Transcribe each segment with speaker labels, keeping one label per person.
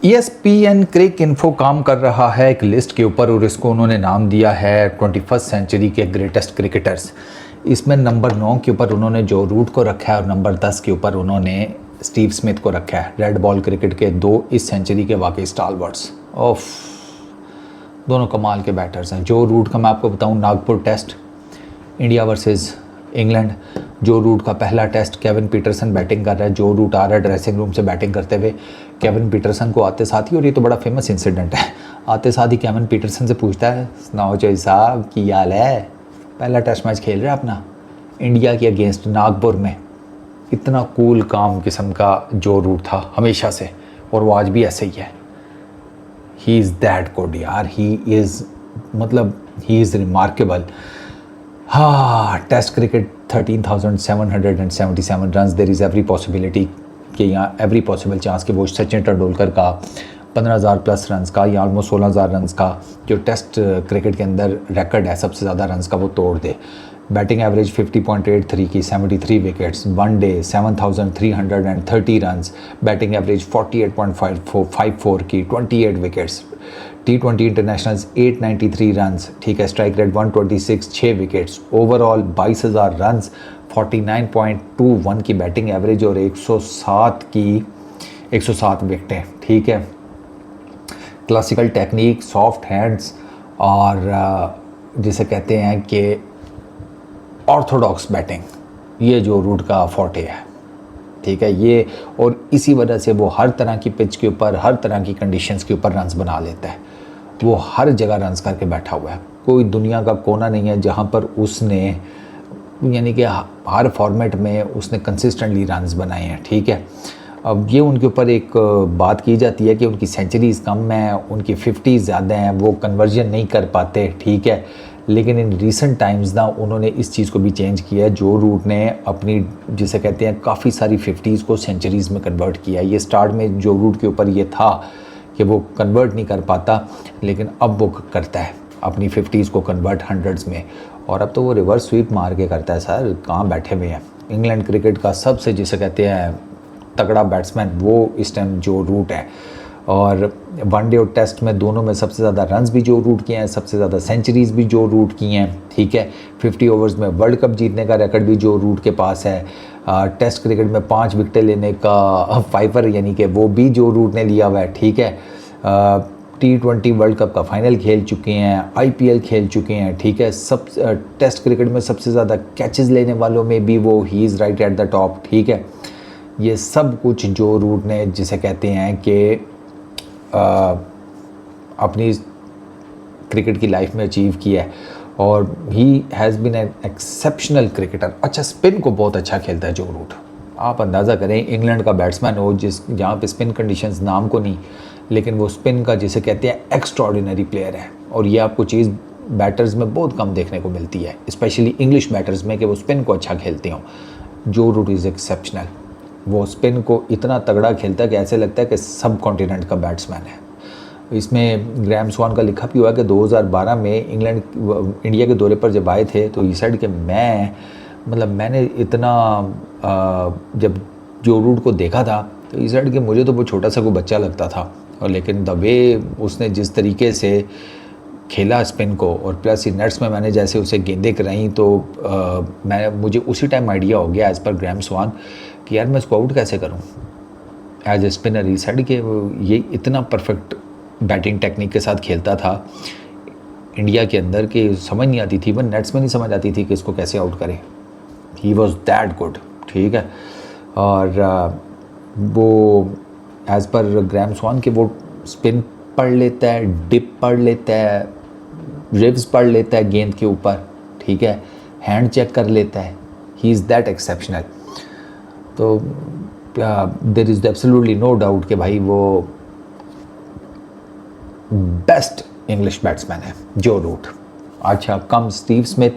Speaker 1: ESPN क्रिक info काम कर रहा है एक लिस्ट के ऊपर और इसको उन्होंने नाम दिया है 21st सेंचुरी के ग्रेटेस्ट क्रिकेटर्स। इसमें नंबर 9 के ऊपर उन्होंने जो रूट को रखा है और नंबर 10 के ऊपर उन्होंने स्टीव स्मिथ को रखा है। रेड बॉल क्रिकेट के दो इस सेंचुरी के वाकई स्टालवर्ड्स ऑफ, दोनों कमाल के बैटर्स हैं। जो रूट का मैं आपको बताऊं, Nagpur test India versus England, Joe Root का पहला टेस्ट केविन पीटरसन बैटिंग कर रहा है। जो रूट आ रहा है ड्रेसिंग रूम से बैटिंग करते हुए केविन पीटरसन को आते साथ ही, और ये तो बड़ा फेमस इंसिडेंट है, आते साथ ही केविन पीटरसन से पूछता है, सुनाओ जोई साहब की हाल है। पहला टेस्ट मैच खेल रहा है अपना इंडिया के अगेंस्ट नागपुर में। इतना कूल काम किस्म का जो रूट था हमेशा से, और वो आज भी ऐसे ही है। ही इज़ दैट गुड यार, ही इज़ रिमार्केबल। हाँ, test cricket 13,777 run. There is every possibility कि यहाँ एवरी पॉसिबल चांस कि वो सचिन तेंदुलकर का 15,000 प्लस रन्स का या ऑलमोस्ट 16,000 रन्स का जो टेस्ट क्रिकेट के अंदर रिकॉर्ड है सबसे ज़्यादा रन्स का, वो तोड़ दे। बैटिंग एवरेज 50.83 की, 73 wickets, one day 7,330 runs. Batting average 48.54 की, 28 विकेट्स। T20 इंटरनेशनल्स 893 रन्स, ठीक है। Strike rate 126, 6 wickets. Overall 22,000 runs, 49.21 की बैटिंग एवरेज और 107 विकेटें, ठीक है। क्लासिकल टेक्निक, सॉफ्ट हैंड्स और जिसे कहते हैं कि ऑर्थोडॉक्स बैटिंग, ये जो रूट का फोर्टे है, ठीक है। ये और इसी वजह से वो हर तरह की पिच के ऊपर, हर तरह की कंडीशंस के ऊपर रन्स बना लेता है। वो हर जगह रन्स करके बैठा हुआ है। कोई दुनिया का कोना नहीं है जहाँ पर उसने, यानी कि हर फॉर्मेट में उसने कंसिस्टेंटली रन्स बनाए हैं, ठीक है। अब ये उनके ऊपर एक बात की जाती है कि उनकी सेंचुरीज़ कम हैं, उनकी 50 ज़्यादा हैं, वो कन्वर्जन नहीं कर पाते, ठीक है। लेकिन इन रीसेंट टाइम्स ना उन्होंने इस चीज़ को भी चेंज किया है। जो रूट ने अपनी, जिसे कहते हैं, काफ़ी सारी 50s को सेंचुरीज़ में कन्वर्ट किया। ये स्टार्ट में जो रूट के ऊपर ये था कि वो कन्वर्ट नहीं कर पाता, लेकिन अब वो करता है अपनी 50s को कन्वर्ट 100s में। और अब तो वो रिवर्स स्वीप मार के करता है। सर कहाँ बैठे हुए हैं। इंग्लैंड क्रिकेट का सबसे, जिसे कहते हैं, तगड़ा बैट्समैन वो इस टाइम जो रूट है। और वनडे और टेस्ट में दोनों में सबसे ज़्यादा रन्स भी जो रूट किए हैं, सबसे ज़्यादा सेंचुरीज़ भी जो रूट की हैं, ठीक है। 50 ओवर्स में वर्ल्ड कप जीतने का रिकॉर्ड भी जो रूट के पास है। टेस्ट क्रिकेट में 5 विकेटें लेने का फाइवर, यानी कि वो भी जो रूट ने लिया हुआ है, ठीक है। T20 वर्ल्ड कप का फाइनल खेल चुके हैं, IPL खेल चुके हैं, ठीक है। सब टेस्ट क्रिकेट में सबसे ज़्यादा कैचेस लेने वालों में भी वो he is right at the top, ठीक है। ये सब कुछ जो रूट ने, जिसे कहते हैं कि अपनी क्रिकेट की लाइफ में अचीव किया है। और he has been an exceptional cricketer. अच्छा, स्पिन को बहुत अच्छा खेलता है जो रूट। आप अंदाज़ा करें, इंग्लैंड का बैट्समैन हो जहाँ पे स्पिन कंडीशंस नाम को नहीं, लेकिन वो स्पिन का, जिसे कहते हैं, एक्स्ट्रॉर्डिनरी प्लेयर है। और ये आपको चीज़ बैटर्स में बहुत कम देखने को मिलती है, स्पेशली इंग्लिश बैटर्स में, कि वो स्पिन को अच्छा खेलते हों। जो रूट इज़ एक्सेप्शनल। वो स्पिन को इतना तगड़ा खेलता है कि ऐसे लगता है कि सब कॉन्टिनेंट का बैट्समैन है। इसमें ग्रैम स्वान का लिखा भी हुआ कि 2012 में इंडिया के दौरे पर जब आए थे तो ये साइड कि मैंने इतना जब जो रूट को देखा था तो इस साइड कि मुझे तो वो छोटा सा कोई बच्चा लगता था। और लेकिन द वे उसने जिस तरीके से खेला स्पिन को, और प्लस ही नेट्स में मैंने जैसे उसे गेंदें कराई, तो मुझे उसी टाइम आइडिया हो गया एज़ पर ग्रैम स्वान कि यार मैं इसको आउट कैसे करूं एज ए स्पिनर। इस साइड के ये इतना परफेक्ट बैटिंग टेक्निक के साथ खेलता था इंडिया के अंदर कि समझ नहीं आती थी, वो नेट्स में नहीं समझ आती थी कि इसको कैसे आउट करें। ही वॉज दैट गुड, ठीक है। और वो एज़ पर ग्रैम स्वान के वो स्पिन पढ़ लेता है, डिप पढ़ लेता है, रिव्स पढ़ लेता है गेंद के ऊपर, ठीक है। हैंड चेक कर लेता है। He is that exceptional. तो there is absolutely no doubt कि भाई वो बेस्ट इंग्लिश बैट्समैन है जो रूट। अच्छा, कम स्टीव स्मिथ,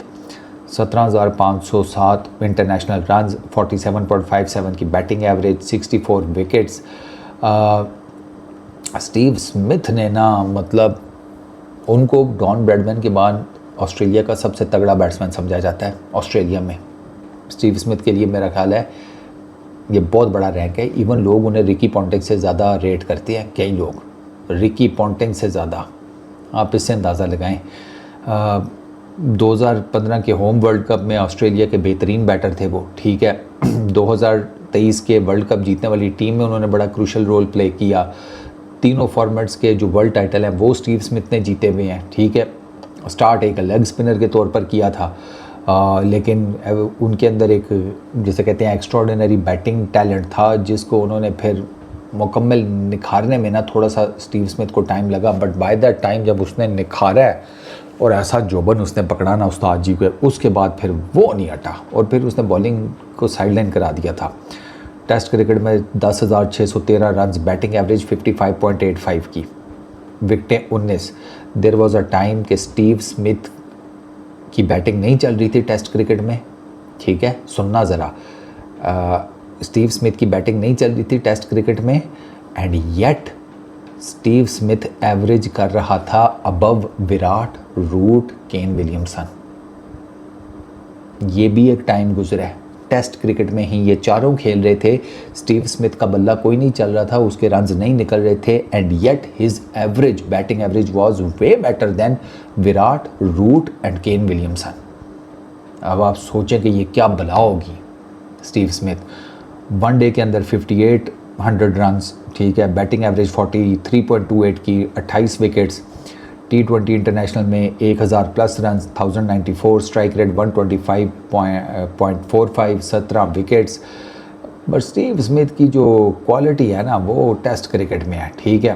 Speaker 1: 17,507 इंटरनेशनल रन्स, 47.57 की batting average, 64 wickets. Steve Smith ने ना, मतलब उनको डॉन ब्रैडमैन के बाद ऑस्ट्रेलिया का सबसे तगड़ा बैट्समैन समझा जाता है ऑस्ट्रेलिया में। स्टीव स्मिथ के लिए मेरा ख्याल है ये बहुत बड़ा रैंक है। इवन लोग उन्हें रिकी पॉन्टिंग से ज़्यादा रेट करते हैं, कई लोग रिकी पॉन्टिंग से ज़्यादा। आप इससे अंदाज़ा लगाएं। 2015 के होम वर्ल्ड कप में ऑस्ट्रेलिया के बेहतरीन बैटर थे वो, ठीक है। 2023 के वर्ल्ड कप जीतने वाली टीम में उन्होंने बड़ा क्रूशल रोल प्ले किया। तीनों फॉर्मेट्स के जो वर्ल्ड टाइटल हैं वो स्टीव स्मिथ ने जीते हुए हैं, ठीक है। स्टार्ट एक लेग स्पिनर के तौर पर किया था, लेकिन उनके अंदर एक जिसे कहते हैं एक्स्ट्राऑर्डिनरी बैटिंग टैलेंट था, जिसको उन्होंने फिर मुकम्मल निखारने में ना थोड़ा सा स्टीव स्मिथ को टाइम लगा। बट बाय दैट टाइम जब उसने निखारा है और ऐसा जोबन उसने पकड़ा ना उस्ताद जी को, उसके बाद फिर वो नहीं हटा और फिर उसने बॉलिंग को साइडलाइन करा दिया था। टेस्ट क्रिकेट में 10,613 रन्स, बैटिंग एवरेज 55.85 की, विकेटें 19। देयर वाज अ टाइम कि स्टीव स्मिथ की बैटिंग नहीं चल रही थी टेस्ट क्रिकेट में, ठीक है। सुनना ज़रा, स्टीव स्मिथ की बैटिंग नहीं चल रही थी टेस्ट क्रिकेट में, and yet Steve Smith average कर रहा था above Virat, Root, Kane Williamson. ये भी एक टाइम गुजरा है। टेस्ट क्रिकेट में ही ये चारों खेल रहे थे, स्टीव स्मिथ का बल्ला कोई नहीं चल रहा था, उसके रन्स नहीं निकल रहे थे, and yet his average, batting average was way better than Virat, Root and Kane Williamson. अब आप सोचें कि ये क्या बला होगी। स्टीव स्मिथ वनडे के अंदर 5800 रन्स, ठीक है, बैटिंग एवरेज 43.28 की, 28 विकेट्स। T20 इंटरनेशनल में 1000 plus run, 1094, strike rate 125.45, 17 wickets. But Steve Smith की जो क्वालिटी है ना वो टेस्ट क्रिकेट में है, ठीक है।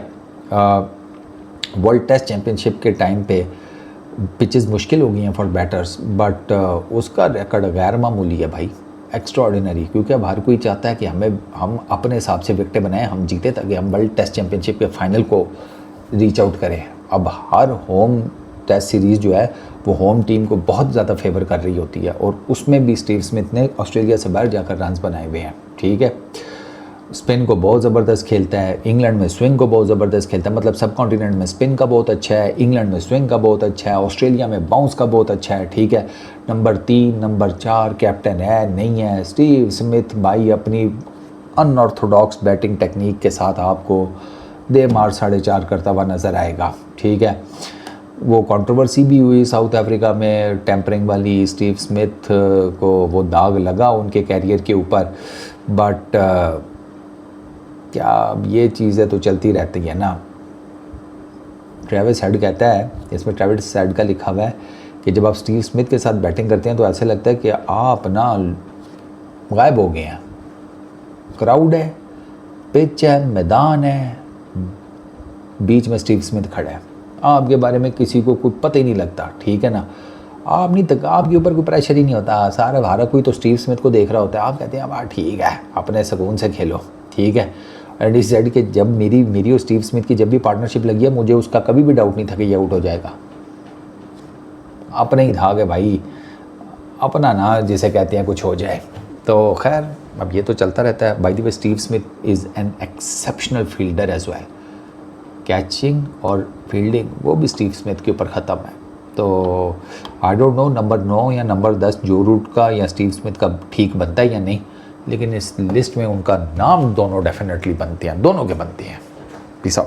Speaker 1: वर्ल्ड टेस्ट चैम्पियनशिप के टाइम पे पिचेस मुश्किल हो गई हैं फॉर बैटर्स, बट उसका रिकॉर्ड गैर मामूली है भाई, एक्स्ट्राऑर्डिनरी। क्योंकि अब हर कोई चाहता है कि हम अपने हिसाब से विकेटें बनाएं, हम जीते ताकि हम वर्ल्ड टेस्ट चैम्पियनशिप के फाइनल को रीच आउट करें। अब हर होम टेस्ट सीरीज़ जो है वो होम टीम को बहुत ज़्यादा फेवर कर रही होती है, और उसमें भी स्टीव स्मिथ ने ऑस्ट्रेलिया से बाहर जाकर रन्स बनाए हुए हैं, ठीक है। स्पिन को बहुत ज़बरदस्त खेलता है, इंग्लैंड में स्विंग को बहुत ज़बरदस्त खेलता है। मतलब सब कॉन्टिनेंट में स्पिन का बहुत अच्छा है, इंग्लैंड में स्विंग का बहुत अच्छा है, ऑस्ट्रेलिया में बाउंस का बहुत अच्छा है, ठीक है। नंबर 3, नंबर 4 कैप्टन है नहीं है स्टीव स्मिथ भाई, अपनी अनऑर्थोडॉक्स बैटिंग टेक्निक के साथ आपको दे मार 4.5 करता हुआ नज़र आएगा, ठीक है। वो कंट्रोवर्सी भी हुई साउथ अफ्रीका में टेम्परिंग वाली, स्टीव स्मिथ को वो दाग लगा उनके कैरियर के ऊपर, बट क्या ये चीज़ें तो चलती रहती है ना। ट्रेविस हेड कहता है, इसमें ट्रेविस हेड का लिखा हुआ है कि जब आप स्टीव स्मिथ के साथ बैटिंग करते हैं तो ऐसे लगता है कि आप ना गायब हो गए हैं। क्राउड है, पिच है, मैदान है, बीच में स्टीव स्मिथ खड़ा है, आपके बारे में किसी को कोई पता ही नहीं लगता, ठीक है ना। आप नहीं तक आपके ऊपर कोई प्रेशर ही नहीं होता, सारा भारत कोई तो स्टीव स्मिथ को देख रहा होता है। आप कहते हैं अब ठीक है, अपने सुकून से खेलो, ठीक है। एंड इस साइड के जब मेरी और स्टीव स्मिथ की जब भी पार्टनरशिप लगी है, मुझे उसका कभी भी डाउट नहीं था कि ये आउट हो जाएगा। अपने ही था कि भाई अपना ना जिसे कहते हैं कुछ हो जाए। तो खैर अब ये तो चलता रहता है। By the way Steve Smith is an exceptional fielder as well, catching और फील्डिंग वो भी स्टीव स्मिथ के ऊपर ख़त्म है। तो आई डोंट नो नंबर 9 या नंबर 10 जो रूट का या स्टीव स्मिथ का ठीक बनता है या नहीं, लेकिन इस लिस्ट में उनका नाम दोनों डेफिनेटली बनते हैं, दोनों के बनते हैं। Peace out.